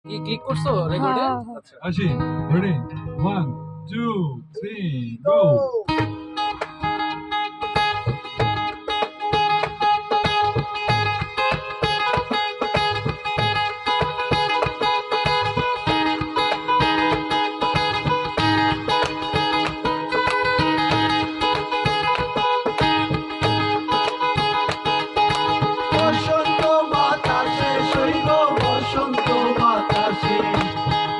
কি ক্লিক করছো রেকর্ডে? আচ্ছা আসি রেডি 1 2 3 গো বসন্ত বাতাসে সইব বসন্ত বাতাসে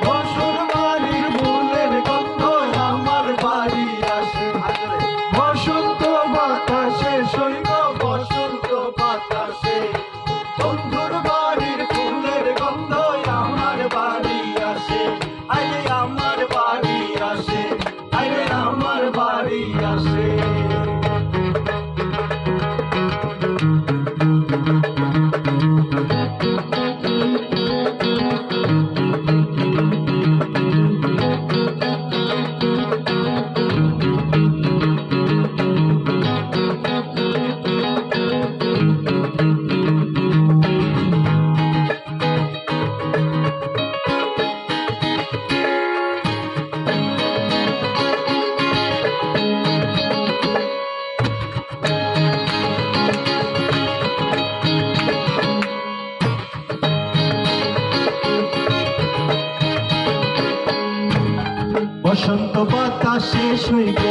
বসুর বাড়ির ফুলের গন্ধ আমার বাড়ি আসে বসন্ত বাতাসে সইব বসন্ত বাতাসে বন্ধুর বাড়ির ফুলের গন্ধ আমার বাড়ি আসে আরে আমার বাড়ি আসে আরে আমার বাড়ি আসে বসন্ত বাতাসে সইব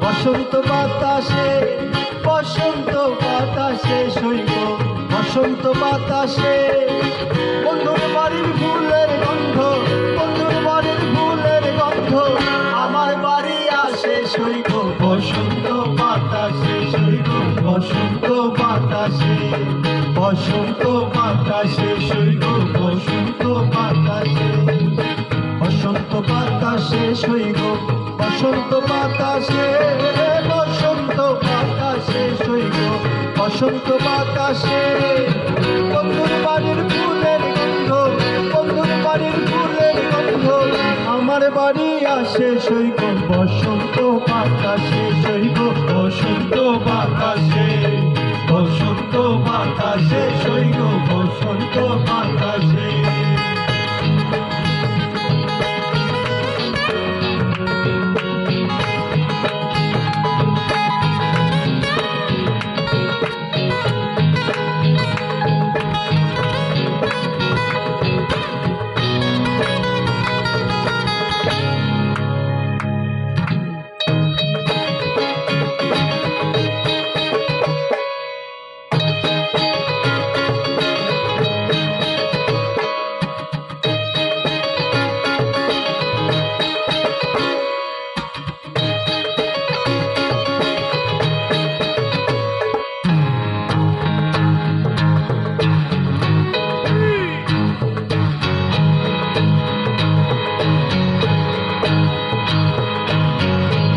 বসন্ত বাতাসে বসন্ত বাতাসে সইব বসন্ত বাতাসে বন্ধুর বাড়ির ফুলের গন্ধ বন্ধুর বাড়ির ফুলের গন্ধ আমার বাড়ি আসে সইব বসন্ত বাতাসে সইব বসন্ত বাতাসে বসন্ত বাতাসে সইব বসন্ত বাতাসে বসন্ত বাতাসে সইব বসন্ত বাতাসে বসন্ত বাতাসে সইব বসন্ত বাতাসে বন্ধুর বাড়ির ফুলের গন্ধ বন্ধুর বাড়ির ফুলের গন্ধ আমার বাড়ি আসে সইব বসন্ত বাতাসে সইব বসন্ত বাতাসে বসন্ত বাতাসে সইব বসন্ত বাতাসে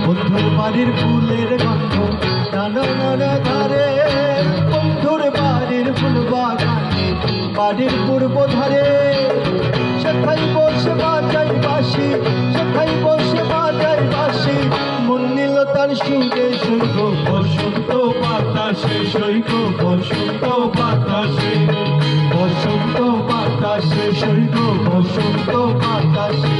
বন্ধুর বাড়ির ফুলের গন্ধ ডানার ধারে বন্ধুর বাড়ির ফুল বাগানে বাড়ির পূর্ব ধারে সেখাই বসে বাজাই বাঁশি সেখাই বসে বাজাই বাঁশি মন নিল তার সুরে সইব বসন্ত বাতাসে সইব বসন্ত বাতাসে বসন্ত বাতাসে সইব বসন্ত বাতাসে